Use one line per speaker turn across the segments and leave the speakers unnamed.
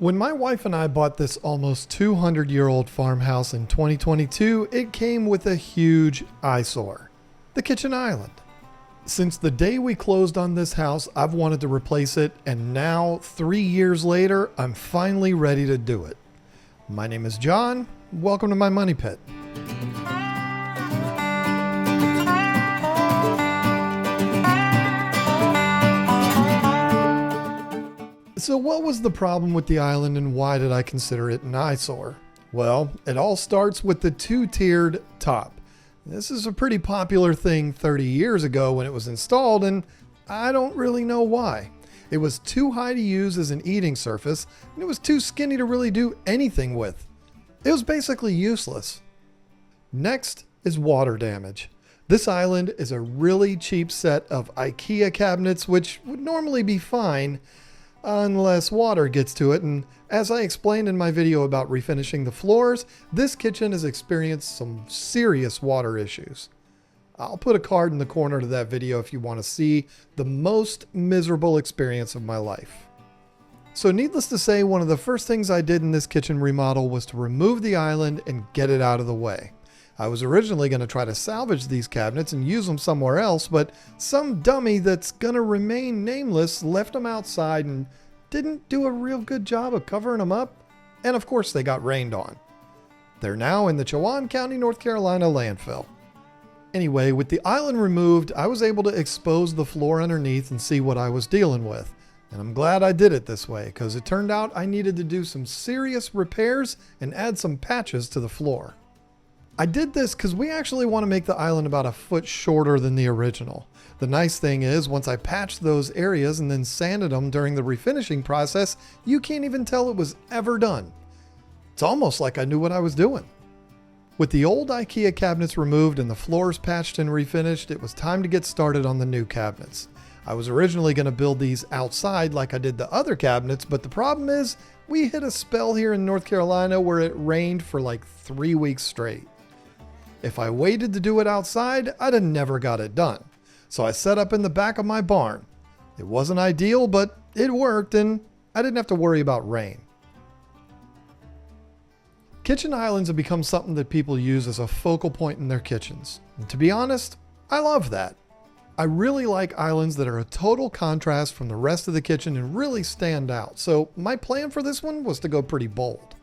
When my wife and I bought this almost 200-year-old farmhouse in 2022, it came with a huge eyesore, the kitchen island. Since the day we closed on this house, I've wanted to replace it, and now, 3 years later, I'm finally ready to do it. My name is John. Welcome to my money pit. So what was the problem with the island and why did I consider it an eyesore? Well, it all starts with the two-tiered top. This is a pretty popular thing 30 years ago when it was installed, and I don't really know why. It was too high to use as an eating surface, and it was too skinny to really do anything with. It was basically useless. Next is water damage. This island is a really cheap set of IKEA cabinets, which would normally be fine, unless water gets to it, and as I explained in my video about refinishing the floors, this kitchen has experienced some serious water issues. I'll put a card in the corner to that video if you want to see the most miserable experience of my life. So needless to say, one of the first things I did in this kitchen remodel was to remove the island and get it out of the way. I was originally going to try to salvage these cabinets and use them somewhere else, but some dummy that's going to remain nameless left them outside and didn't do a real good job of covering them up. And of course they got rained on. They're now in the Chowan County, North Carolina landfill. Anyway, with the island removed, I was able to expose the floor underneath and see what I was dealing with. And I'm glad I did it this way, because it turned out I needed to do some serious repairs and add some patches to the floor. I did this because we actually want to make the island about a foot shorter than the original. The nice thing is, once I patched those areas and then sanded them during the refinishing process, you can't even tell it was ever done. It's almost like I knew what I was doing. With the old IKEA cabinets removed and the floors patched and refinished, it was time to get started on the new cabinets. I was originally going to build these outside like I did the other cabinets, but the problem is we hit a spell here in North Carolina where it rained for like 3 weeks straight. If I waited to do it outside, I'd have never got it done. So I set up in the back of my barn. It wasn't ideal, but it worked and I didn't have to worry about rain. Kitchen islands have become something that people use as a focal point in their kitchens. And to be honest, I love that. I really like islands that are a total contrast from the rest of the kitchen and really stand out. So my plan for this one was to go pretty bold.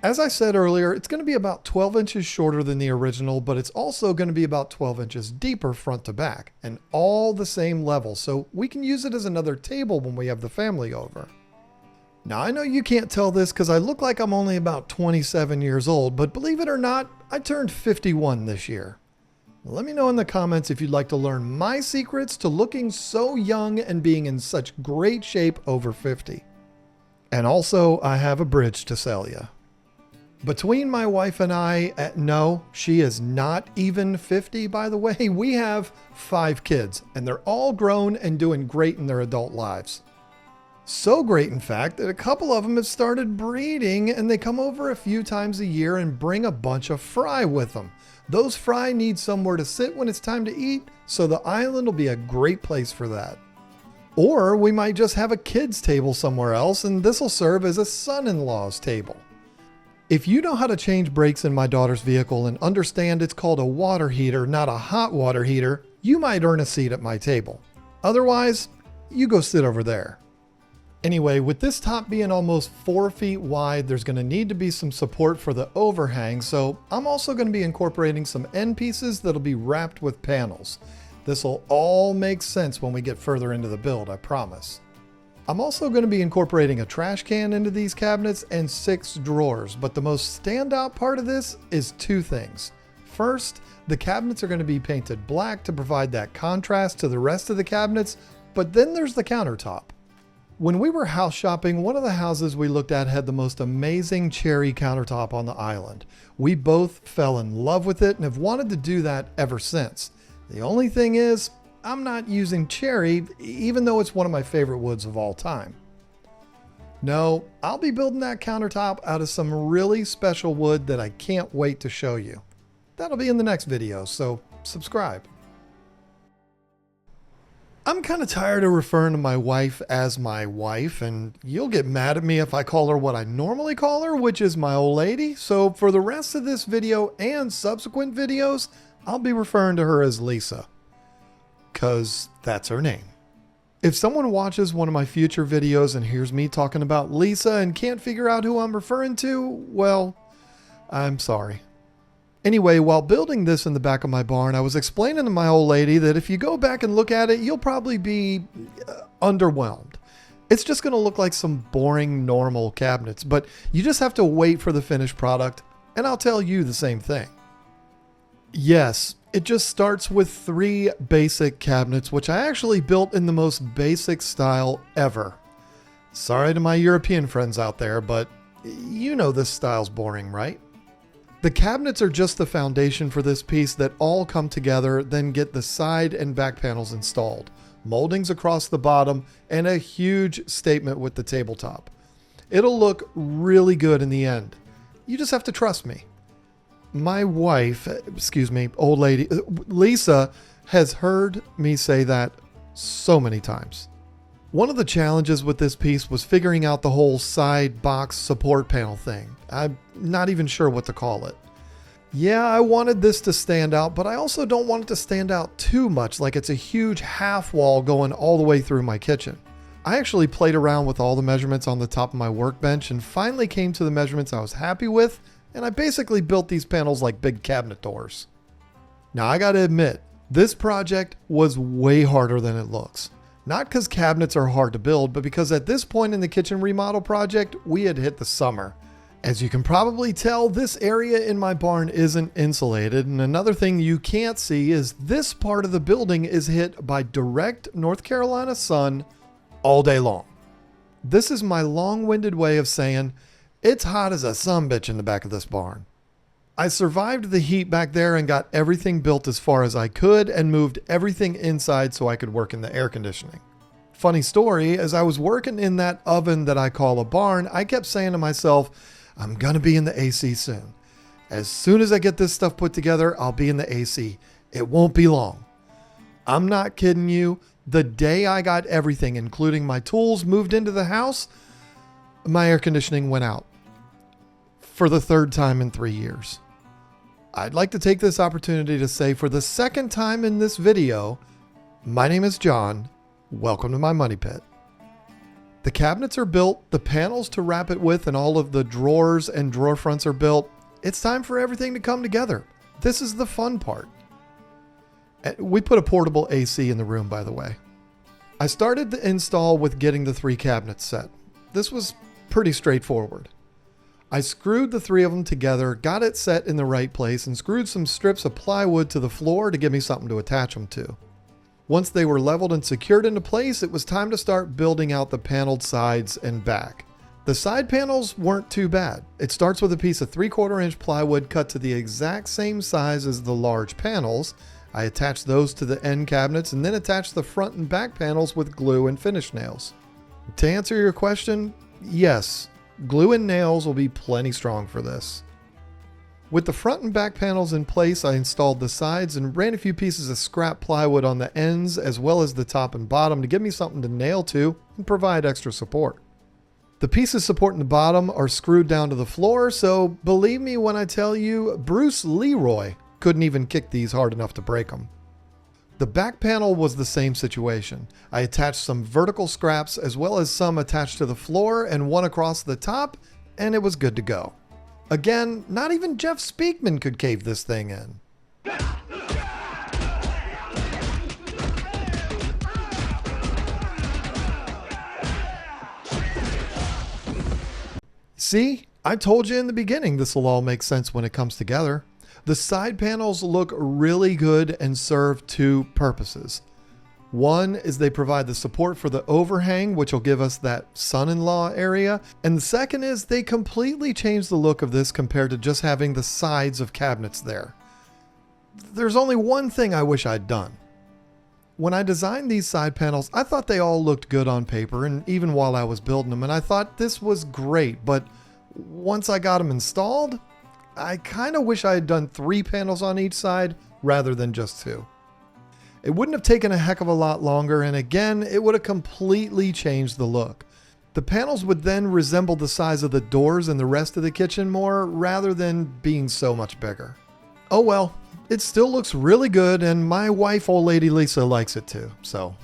As I said earlier, it's going to be about 12 inches shorter than the original, but it's also going to be about 12 inches deeper front to back, and all the same level, so we can use it as another table when we have the family over. Now I know you can't tell this because I look like I'm only about 27 years old, but believe it or not, I turned 51 this year. Let me know in the comments if you'd like to learn my secrets to looking so young and being in such great shape over 50. And also, I have a bridge to sell you. Between my wife and I, no, she is not even 50, by the way. We have 5 kids, and they're all grown and doing great in their adult lives. So great, in fact, that a couple of them have started breeding, and they come over a few times a year and bring a bunch of fry with them. Those fry need somewhere to sit when it's time to eat, so the island will be a great place for that. Or we might just have a kids' table somewhere else, and this will serve as a son-in-law's table. If you know how to change brakes in my daughter's vehicle and understand it's called a water heater, not a hot water heater, you might earn a seat at my table. Otherwise, you go sit over there. Anyway, with this top being almost 4 feet wide, there's going to need to be some support for the overhang, so I'm also going to be incorporating some end pieces that'll be wrapped with panels. This will all make sense when we get further into the build, I promise. I'm also going to be incorporating a trash can into these cabinets and 6 drawers, but the most standout part of this is 2 things. First, the cabinets are going to be painted black to provide that contrast to the rest of the cabinets, but then there's the countertop. When we were house shopping, one of the houses we looked at had the most amazing cherry countertop on the island. We both fell in love with it and have wanted to do that ever since. The only thing is, I'm not using cherry, even though it's one of my favorite woods of all time. No, I'll be building that countertop out of some really special wood that I can't wait to show you. That'll be in the next video, so subscribe. I'm kind of tired of referring to my wife as my wife, and you'll get mad at me if I call her what I normally call her, which is my old lady. So for the rest of this video and subsequent videos, I'll be referring to her as Lisa, because that's her name. If someone watches one of my future videos and hears me talking about Lisa and can't figure out who I'm referring to, well, I'm sorry. Anyway, while building this in the back of my barn, I was explaining to my old lady that if you go back and look at it, you'll probably be underwhelmed. It's just going to look like some boring, normal cabinets, but you just have to wait for the finished product, and I'll tell you the same thing. Yes, it just starts with 3 basic cabinets, which I actually built in the most basic style ever. Sorry to my European friends out there, but you know this style's boring, right? The cabinets are just the foundation for this piece that all come together, then get the side and back panels installed, moldings across the bottom, and a huge statement with the tabletop. It'll look really good in the end. You just have to trust me. My wife, old lady, Lisa, has heard me say that so many times. One of the challenges with this piece was figuring out the whole side box support panel thing. I'm not even sure what to call it. Yeah, I wanted this to stand out, but I also don't want it to stand out too much, like it's a huge half wall going all the way through my kitchen. I actually played around with all the measurements on the top of my workbench and finally came to the measurements I was happy with, and I basically built these panels like big cabinet doors. Now I gotta admit, this project was way harder than it looks. Not because cabinets are hard to build, but because at this point in the kitchen remodel project, we had hit the summer. As you can probably tell, this area in my barn isn't insulated, and another thing you can't see is this part of the building is hit by direct North Carolina sun all day long. This is my long-winded way of saying it's hot as a sumbitch in the back of this barn. I survived the heat back there and got everything built as far as I could and moved everything inside so I could work in the air conditioning. Funny story, as I was working in that oven that I call a barn, I kept saying to myself, I'm gonna be in the AC soon. As soon as I get this stuff put together, I'll be in the AC. It won't be long. I'm not kidding you. The day I got everything, including my tools, moved into the house, my air conditioning went out. For the 3rd time in 3 years. I'd like to take this opportunity to say for the 2nd time in this video, my name is John. Welcome to my money pit. The cabinets are built, the panels to wrap it with, and all of the drawers and drawer fronts are built. It's time for everything to come together. This is the fun part. We put a portable AC in the room, by the way. I started the install with getting the 3 cabinets set. This was pretty straightforward. I screwed the 3 of them together, got it set in the right place, and screwed some strips of plywood to the floor to give me something to attach them to. Once they were leveled and secured into place, it was time to start building out the paneled sides and back. The side panels weren't too bad. It starts with a piece of 3/4 inch plywood cut to the exact same size as the large panels. I attached those to the end cabinets and then attached the front and back panels with glue and finish nails. To answer your question, yes, glue and nails will be plenty strong for this. With the front and back panels in place, I installed the sides and ran a few pieces of scrap plywood on the ends as well as the top and bottom to give me something to nail to and provide extra support. The pieces supporting the bottom are screwed down to the floor, so believe me when I tell you, Bruce Leroy couldn't even kick these hard enough to break them. The back panel was the same situation. I attached some vertical scraps as well as some attached to the floor and one across the top, and it was good to go. Again, not even Jeff Speakman could cave this thing in. See, I told you in the beginning this will all make sense when it comes together. The side panels look really good and serve 2 purposes. One is they provide the support for the overhang, which will give us that son-in-law area. And the second is they completely change the look of this compared to just having the sides of cabinets there. There's only one thing I wish I'd done. When I designed these side panels, I thought they all looked good on paper and even while I was building them, and I thought this was great, but once I got them installed, I kind of wish I had done 3 panels on each side rather than just 2. It wouldn't have taken a heck of a lot longer, and again, it would have completely changed the look. The panels would then resemble the size of the doors in the rest of the kitchen more, rather than being so much bigger. Oh well, it still looks really good, and my wife, old lady Lisa, likes it too, so.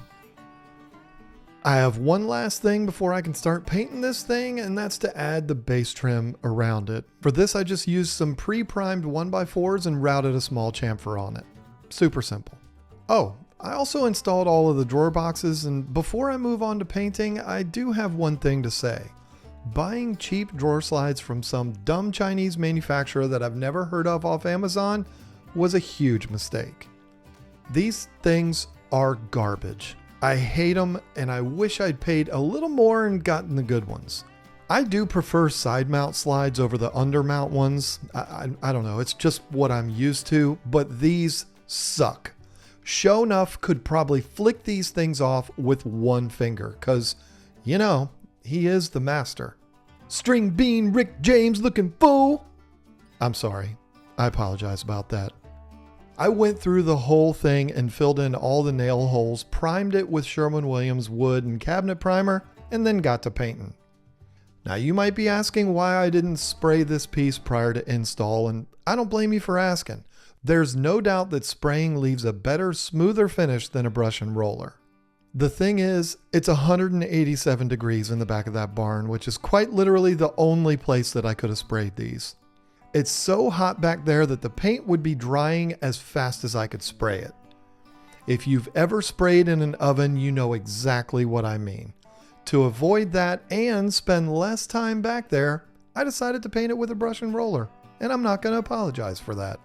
I have one last thing before I can start painting this thing, and that's to add the base trim around it. For this, I just used some pre-primed 1x4s and routed a small chamfer on it. Super simple. Oh, I also installed all of the drawer boxes, and before I move on to painting, I do have one thing to say. Buying cheap drawer slides from some dumb Chinese manufacturer that I've never heard of off Amazon was a huge mistake. These things are garbage. I hate them, and I wish I'd paid a little more and gotten the good ones. I do prefer side mount slides over the under mount ones. I don't know, it's just what I'm used to, but these suck. Show Enough could probably flick these things off with one finger, cause, you know, he is the master. String bean Rick James looking fool. I'm sorry, I apologize about that. I went through the whole thing and filled in all the nail holes, primed it with Sherwin-Williams wood and cabinet primer, and then got to painting. Now you might be asking why I didn't spray this piece prior to install, and I don't blame you for asking. There's no doubt that spraying leaves a better, smoother finish than a brush and roller. The thing is, it's 187 degrees in the back of that barn, which is quite literally the only place that I could have sprayed these. It's so hot back there that the paint would be drying as fast as I could spray it. If you've ever sprayed in an oven, you know exactly what I mean. To avoid that and spend less time back there, I decided to paint it with a brush and roller, and I'm not going to apologize for that.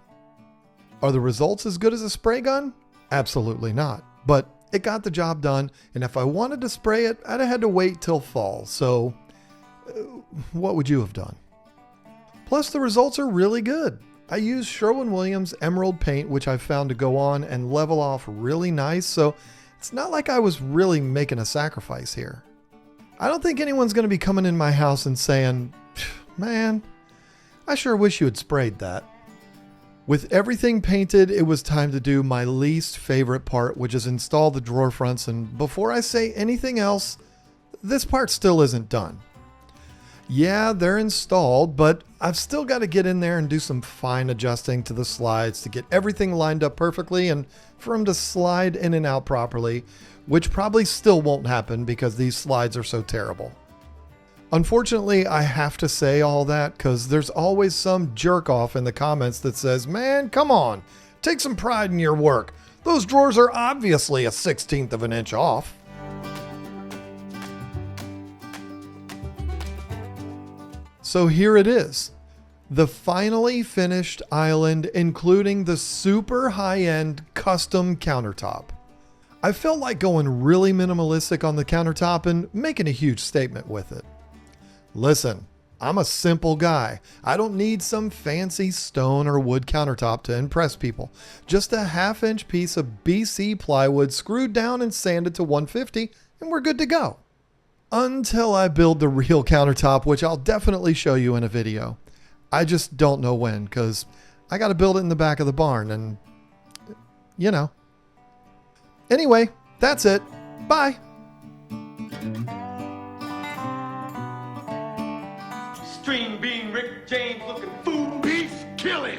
Are the results as good as a spray gun? Absolutely not, but it got the job done, and if I wanted to spray it, I'd have had to wait till fall, so what would you have done? Plus, the results are really good. I used Sherwin-Williams Emerald paint, which I've found to go on and level off really nice, so it's not like I was really making a sacrifice here. I don't think anyone's going to be coming in my house and saying, man, I sure wish you had sprayed that. With everything painted, it was time to do my least favorite part, which is install the drawer fronts, and before I say anything else, this part still isn't done. Yeah, they're installed, but I've still got to get in there and do some fine adjusting to the slides to get everything lined up perfectly and for them to slide in and out properly, which probably still won't happen because these slides are so terrible. Unfortunately, I have to say all that because there's always some jerk off in the comments that says, man, come on, take some pride in your work. Those drawers are obviously a 1/16 of an inch off. So here it is, the finally finished island, including the super high-end custom countertop. I felt like going really minimalistic on the countertop and making a huge statement with it. Listen, I'm a simple guy. I don't need some fancy stone or wood countertop to impress people. Just a 1/2 inch piece of BC plywood screwed down and sanded to 150 and we're good to go. Until I build the real countertop, which I'll definitely show you in a video. I just don't know when, because I got to build it in the back of the barn and, you know. Anyway, that's it. Bye.
String bean Rick James looking fool. Beef killing.